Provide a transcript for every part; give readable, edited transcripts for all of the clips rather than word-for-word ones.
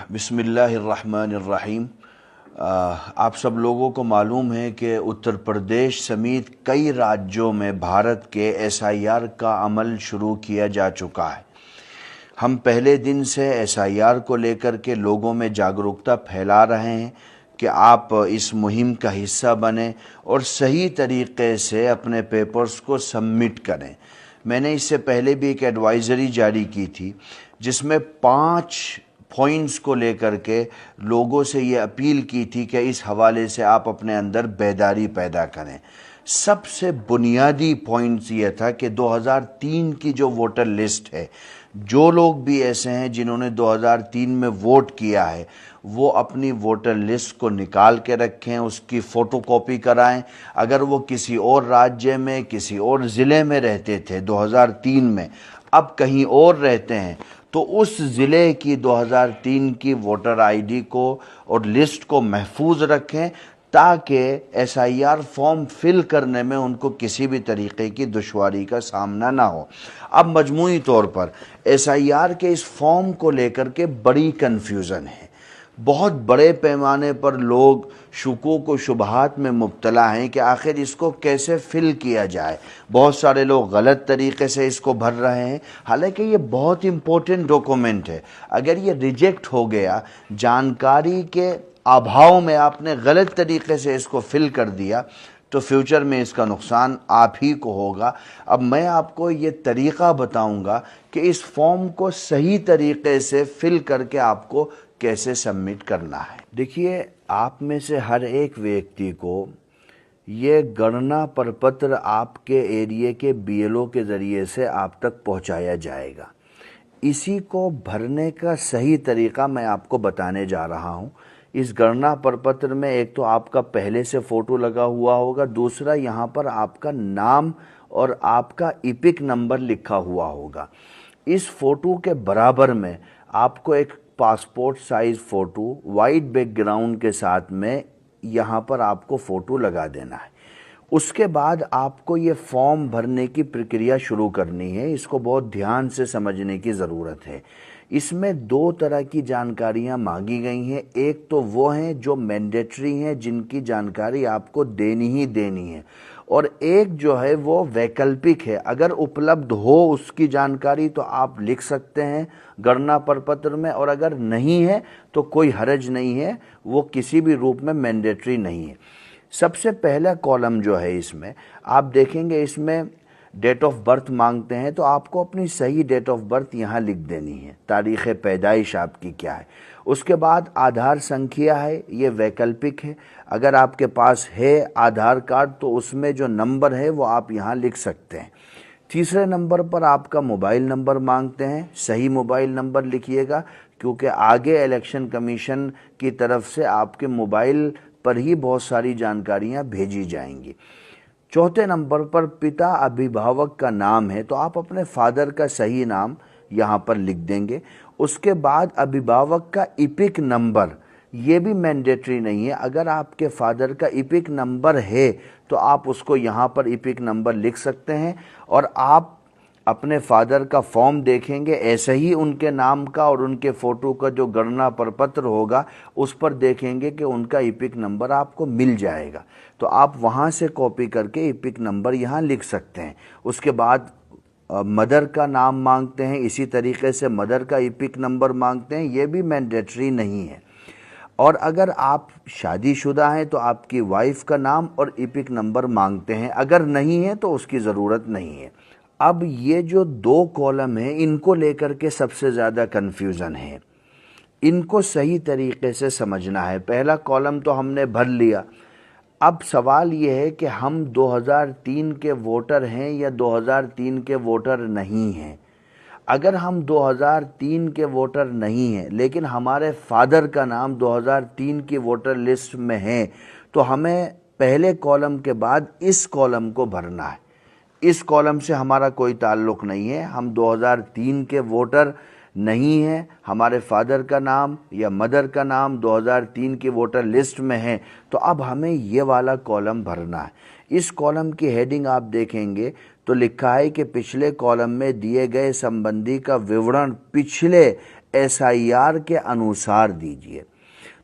बिस्मिल्लाहिर्रहमानिर्रहीम। आप सब लोगों को मालूम है कि उत्तर प्रदेश समेत कई राज्यों में भारत के एसआईआर का अमल शुरू किया जा चुका है। हम पहले दिन से एसआईआर को लेकर के लोगों में जागरूकता फैला रहे हैं कि आप इस मुहिम का हिस्सा बने और सही तरीके से अपने पेपर्स को सबमिट करें। मैंने इससे पहले भी एक एडवाइज़री जारी की थी जिसमें 5 पॉइंट्स को लेकर के लोगों से ये अपील की थी कि इस हवाले से आप अपने अंदर बेदारी पैदा करें। सबसे बुनियादी पॉइंट्स ये था कि 2003 की जो वोटर लिस्ट है, जो लोग भी ऐसे हैं जिन्होंने 2003 में वोट किया है वो अपनी वोटर लिस्ट को निकाल के रखें, उसकी फ़ोटोकॉपी कराएं। अगर वो किसी और राज्य में, किसी और ज़िले में रहते थे 2003 में, अब कहीं और रहते हैं, तो उस ज़िले की 2003 की वोटर आईडी को और लिस्ट को महफूज रखें ताकि एसआईआर फॉर्म फिल करने में उनको किसी भी तरीके की दुश्वारी का सामना ना हो। अब मजमूई तौर पर एसआईआर के इस फॉर्म को लेकर के बड़ी कन्फ्यूज़न है। बहुत बड़े पैमाने पर लोग शुकूक व शुबहात में मुब्तला हैं कि आखिर इसको कैसे फ़िल किया जाए। बहुत सारे लोग गलत तरीके से इसको भर रहे हैं, हालांकि ये बहुत इम्पोर्टेंट डॉक्यूमेंट है। अगर ये रिजेक्ट हो गया, जानकारी के अभाव में आपने गलत तरीके से इसको फिल कर दिया, तो फ्यूचर में इसका नुकसान आप ही को होगा। अब मैं आपको ये तरीक़ा बताऊंगा कि इस फॉर्म को सही तरीके से फिल करके आपको कैसे सबमिट करना है। देखिए, आप में से हर एक व्यक्ति को ये गणना प्रपत्र आपके एरिया के बीएलओ के ज़रिए से आप तक पहुंचाया जाएगा। इसी को भरने का सही तरीक़ा मैं आपको बताने जा रहा हूं। इस गणना प्रपत्र में एक तो आपका पहले से फ़ोटो लगा हुआ होगा, दूसरा यहाँ पर आपका नाम और आपका इपिक नंबर लिखा हुआ होगा। इस फ़ोटो के बराबर में आपको एक passport size photo white background के साथ में यहाँ पर आपको फ़ोटो लगा देना है। उसके बाद आपको ये फॉर्म भरने की प्रक्रिया शुरू करनी है। इसको बहुत ध्यान से समझने की ज़रूरत है। इसमें 2 तरह की जानकारियाँ मांगी गई हैं। एक तो वो हैं जो मैंडेटरी हैं, जिनकी जानकारी आपको देनी ही देनी है, और एक जो है वो वैकल्पिक है। अगर उपलब्ध हो उसकी जानकारी तो आप लिख सकते हैं गणना प्रपत्र में, और अगर नहीं है तो कोई हर्ज नहीं है, वो किसी भी रूप में मैंडेटरी नहीं है। सबसे पहला कॉलम जो है इसमें आप देखेंगे, इसमें डेट ऑफ बर्थ मांगते हैं, तो आपको अपनी सही डेट ऑफ बर्थ यहाँ लिख देनी है। तारीख़ पैदाइश आपकी क्या है। उसके बाद आधार संख्या है, ये वैकल्पिक है। अगर आपके पास है आधार कार्ड तो उसमें जो नंबर है वो आप यहाँ लिख सकते हैं। तीसरे नंबर पर आपका मोबाइल नंबर मांगते हैं। सही मोबाइल नंबर लिखिएगा, क्योंकि आगे इलेक्शन कमीशन की तरफ से आपके मोबाइल पर ही बहुत सारी जानकारियाँ भेजी जाएंगी। चौथे नंबर पर पिता अभिभावक का नाम है, तो आप अपने फादर का सही नाम यहाँ पर लिख देंगे। उसके बाद अभिभावक का इपिक नंबर, ये भी मैंडेटरी नहीं है। अगर आपके फादर का इपिक नंबर है तो आप उसको यहाँ पर इपिक नंबर लिख सकते हैं, और आप अपने फादर का फॉर्म देखेंगे, ऐसे ही उनके नाम का और उनके फ़ोटो का जो गणना प्रपत्र होगा उस पर देखेंगे कि उनका इपिक नंबर आपको मिल जाएगा, तो आप वहाँ से कॉपी करके इपिक नंबर यहाँ लिख सकते हैं। उसके बाद मदर का नाम मांगते हैं, इसी तरीके से मदर का इपिक नंबर मांगते हैं, ये भी मैंडेटरी नहीं है। और अगर आप शादीशुदा हैं तो आपकी वाइफ का नाम और इपिक नंबर मांगते हैं, अगर नहीं है तो उसकी ज़रूरत नहीं है। अब ये जो 2 कॉलम हैं, इनको लेकर के सबसे ज़्यादा कन्फ्यूज़न है। इनको सही तरीके से समझना है। पहला कॉलम तो हमने भर लिया। अब सवाल ये है कि हम 2003 के वोटर हैं या 2003 के वोटर नहीं हैं। अगर हम 2003 के वोटर नहीं हैं लेकिन हमारे फादर का नाम 2003 की वोटर लिस्ट में है, तो हमें पहले कॉलम के बाद इस कॉलम को भरना है। इस कॉलम से हमारा कोई ताल्लुक़ नहीं है। हम 2003 के वोटर नहीं हैं, हमारे फादर का नाम या मदर का नाम 2003 की वोटर लिस्ट में है, तो अब हमें ये वाला कॉलम भरना है। इस कॉलम की हेडिंग आप देखेंगे तो लिखा है कि पिछले कॉलम में दिए गए संबंधी का विवरण पिछले SIR के अनुसार दीजिए।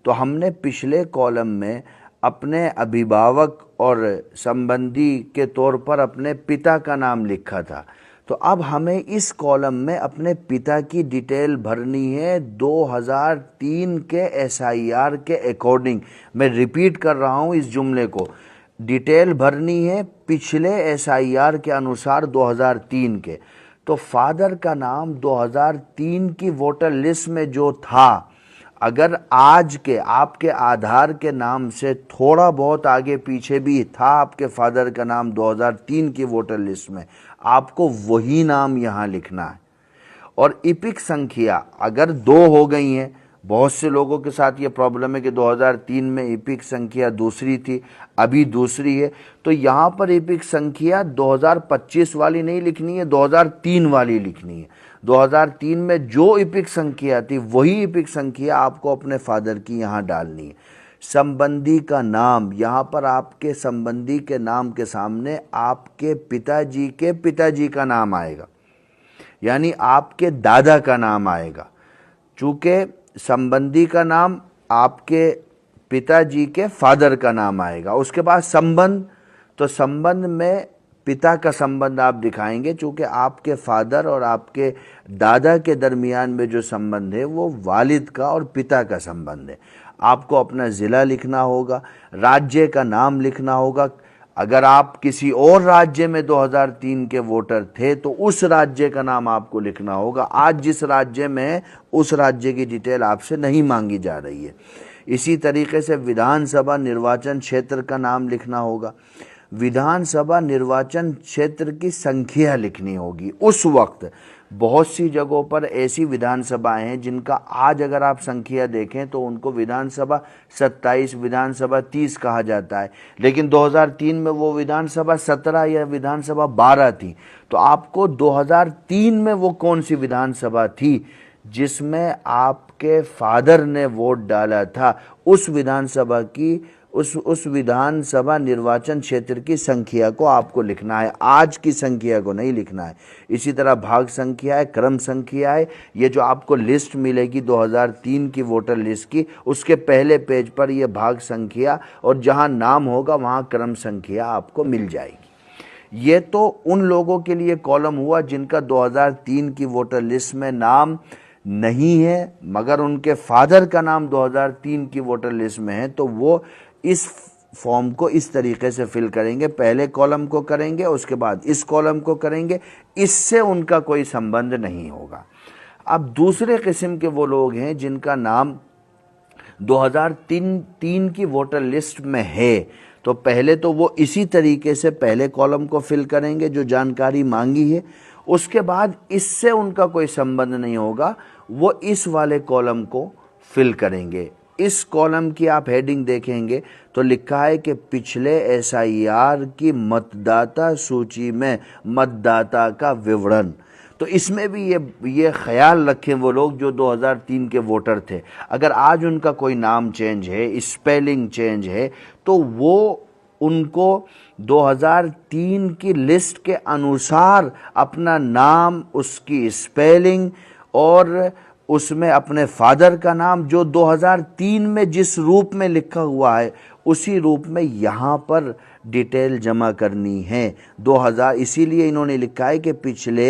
तो हमने पिछले कॉलम में अपने अभिभावक और संबंधी के तौर पर अपने पिता का नाम लिखा था, तो अब हमें इस कॉलम में अपने पिता की डिटेल भरनी है 2003 के SIR के अकॉर्डिंग। मैं रिपीट कर रहा हूं इस जुमले को, डिटेल भरनी है पिछले SIR के अनुसार 2003 के। तो फादर का नाम 2003 की वोटर लिस्ट में जो था, अगर आज के आपके आधार के नाम से थोड़ा बहुत आगे पीछे भी था आपके फादर का नाम 2003 की वोटर लिस्ट में, आपको वही नाम यहाँ लिखना है। और इपिक संख्या अगर 2 हो गई हैं, बहुत से लोगों के साथ ये प्रॉब्लम है कि 2003 में इपिक संख्या दूसरी थी, अभी दूसरी है, तो यहाँ पर इपिक संख्या 2025 वाली नहीं लिखनी है, 2003 वाली लिखनी है। 2003 में जो इपिक संख्या थी वही इपिक संख्या आपको अपने फादर की यहाँ डालनी है। संबंधी का नाम, यहाँ पर आपके संबंधी के नाम के सामने आपके पिताजी का नाम आएगा, यानी आपके दादा का नाम आएगा। चूँकि संबंधी का नाम आपके पिताजी के फादर का नाम आएगा। उसके बाद संबंध, तो संबंध में पिता का संबंध आप दिखाएंगे, चूँकि आपके फादर और आपके दादा के दरमियान में जो संबंध है वो वालिद का और पिता का संबंध है। आपको अपना ज़िला लिखना होगा, राज्य का नाम लिखना होगा। अगर आप किसी और राज्य में 2003 के वोटर थे तो उस राज्य का नाम आपको लिखना होगा। आज जिस राज्य में है उस राज्य की डिटेल आपसे नहीं मांगी जा रही है। इसी तरीके से विधानसभा निर्वाचन क्षेत्र का नाम लिखना होगा, विधानसभा निर्वाचन क्षेत्र की संख्या लिखनी होगी। उस वक्त बहुत सी जगहों पर ऐसी विधानसभाएं हैं जिनका आज अगर आप संख्या देखें तो उनको विधानसभा 27, विधानसभा 30 कहा जाता है, लेकिन 2003 में वो विधानसभा 17 या विधानसभा 12 थी। तो आपको 2003 में वो कौन सी विधानसभा थी जिसमें आपके फादर ने वोट डाला था, उस विधानसभा की उस विधानसभा निर्वाचन क्षेत्र की संख्या को आपको लिखना है, आज की संख्या को नहीं लिखना है। इसी तरह भाग संख्या है, क्रम संख्या है, ये जो आपको लिस्ट मिलेगी 2003 की वोटर लिस्ट की, उसके पहले पेज पर ये भाग संख्या और जहां नाम होगा वहां क्रम संख्या आपको मिल जाएगी। ये तो उन लोगों के लिए कॉलम हुआ जिनका 2003 की वोटर लिस्ट में नाम नहीं है, मगर उनके फादर का नाम 2003 की वोटर लिस्ट में है, तो वो इस फॉर्म को इस तरीके से फिल करेंगे। पहले कॉलम को करेंगे, उसके बाद इस कॉलम को करेंगे, इससे उनका कोई संबंध नहीं होगा। अब दूसरे किस्म के वो लोग हैं जिनका नाम 2003 की वोटर लिस्ट में है, तो पहले तो वो इसी तरीके से पहले कॉलम को फिल करेंगे जो जानकारी मांगी है। उसके बाद इससे उनका कोई संबंध नहीं होगा, वो इस वाले कॉलम को फिल करेंगे। इस कॉलम की आप हेडिंग देखेंगे तो लिखा है कि पिछले SIR की मतदाता सूची में मतदाता का विवरण। तो इसमें भी ये ख्याल रखें वो लोग जो 2003 के वोटर थे, अगर आज उनका कोई नाम चेंज है, स्पेलिंग चेंज है, तो वो उनको 2003 की लिस्ट के अनुसार अपना नाम, उसकी स्पेलिंग और उसमें अपने फादर का नाम जो 2003 में जिस रूप में लिखा हुआ है उसी रूप में यहाँ पर डिटेल जमा करनी है 2000। इसीलिए इन्होंने लिखा है कि पिछले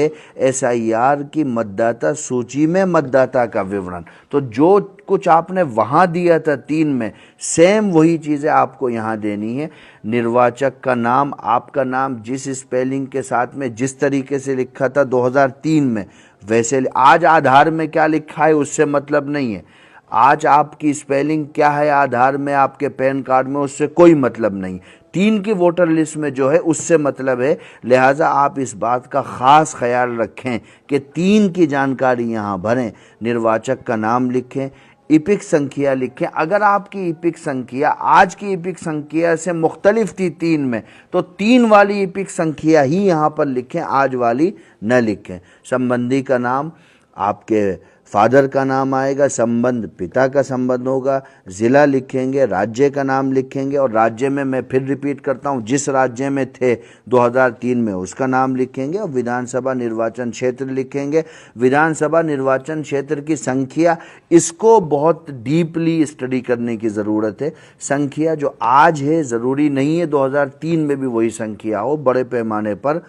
SIR की मतदाता सूची में मतदाता का विवरण। तो जो कुछ आपने वहाँ दिया था 3 में, सेम वही चीज़ें आपको यहाँ देनी है। निर्वाचक का नाम, आपका नाम जिस स्पेलिंग के साथ में जिस तरीके से लिखा था 2003 में, वैसे आज आधार में क्या लिखा है उससे मतलब नहीं है। आज आपकी स्पेलिंग क्या है आधार में, आपके पैन कार्ड में, उससे कोई मतलब नहीं। 3 की वोटर लिस्ट में जो है उससे मतलब है। लिहाजा आप इस बात का ख़ास ख्याल रखें कि 3 की जानकारी यहाँ भरें, निर्वाचक का नाम लिखें, इपिक संख्या लिखें। अगर आपकी इपिक संख्या आज की इपिक संख्या से मुख्तलिफ थी 3 में, तो 3 वाली इपिक संख्या ही यहाँ पर लिखें, आज वाली न लिखें। संबंधी का नाम आपके फादर का नाम आएगा, संबंध पिता का संबंध होगा, ज़िला लिखेंगे, राज्य का नाम लिखेंगे, और राज्य में मैं फिर रिपीट करता हूँ, जिस राज्य में थे 2003 में उसका नाम लिखेंगे, और विधानसभा निर्वाचन क्षेत्र लिखेंगे। विधानसभा निर्वाचन क्षेत्र की संख्या, इसको बहुत डीपली स्टडी करने की ज़रूरत है। संख्या जो आज है ज़रूरी नहीं है 2003 में भी वही संख्या हो। बड़े पैमाने पर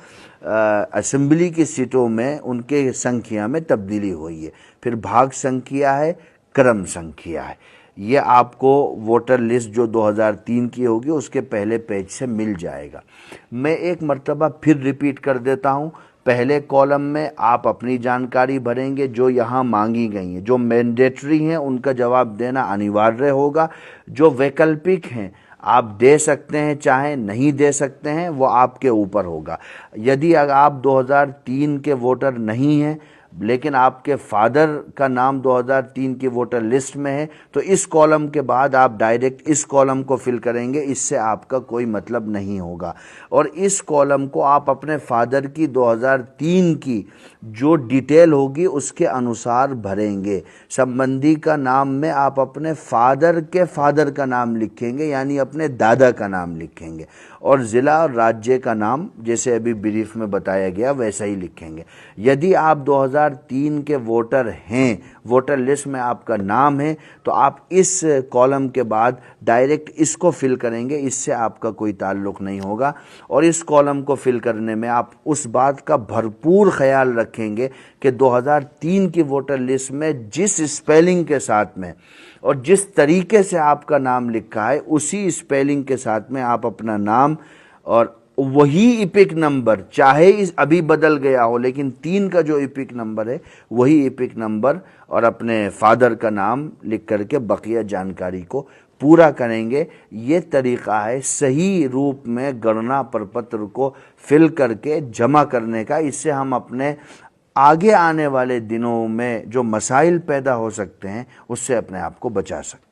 असेंबली की सीटों में उनके संख्या में तब्दीली हुई है। फिर भाग संख्या है, क्रम संख्या है। ये आपको वोटर लिस्ट जो 2003 की होगी उसके पहले पेज से मिल जाएगा। मैं एक मर्तबा फिर रिपीट कर देता हूँ। पहले कॉलम में आप अपनी जानकारी भरेंगे जो यहाँ मांगी गई हैं, जो मैंडेटरी हैं उनका जवाब देना अनिवार्य होगा। जो वैकल्पिक हैं आप दे सकते हैं, चाहे नहीं दे सकते हैं, वो आपके ऊपर होगा। यदि अगर आप 2003 के वोटर नहीं हैं लेकिन आपके फादर का नाम 2003 की वोटर लिस्ट में है, तो इस कॉलम के बाद आप डायरेक्ट इस कॉलम को फिल करेंगे, इससे आपका कोई मतलब नहीं होगा। और इस कॉलम को आप अपने फादर की 2003 की जो डिटेल होगी उसके अनुसार भरेंगे। संबंधी का नाम में आप अपने फादर के फादर का नाम लिखेंगे, यानी अपने दादा का नाम लिखेंगे, और ज़िला और राज्य का नाम जैसे अभी ब्रीफ में बताया गया वैसा ही लिखेंगे। यदि आप 2003 के वोटर हैं, वोटर लिस्ट में आपका नाम है, तो आप इस कॉलम के बाद डायरेक्ट इसको फिल करेंगे, इससे आपका कोई ताल्लुक़ नहीं होगा। और इस कॉलम को फिल करने में आप उस बात का भरपूर ख्याल रखेंगे कि 2003 की वोटर लिस्ट में जिस स्पेलिंग के साथ में और जिस तरीके से आपका नाम लिखा है उसी स्पेलिंग के साथ में आप अपना नाम और वही इपिक नंबर, चाहे इस अभी बदल गया हो लेकिन 3 का जो इपिक नंबर है वही इपिक नंबर और अपने फादर का नाम लिख करके बकिया जानकारी को पूरा करेंगे। ये तरीक़ा है सही रूप में गणना प्रपत्र को फिल करके जमा करने का। इससे हम अपने आगे आने वाले दिनों में जो मसाइल पैदा हो सकते हैं उससे अपने आप को बचा सकते हैं।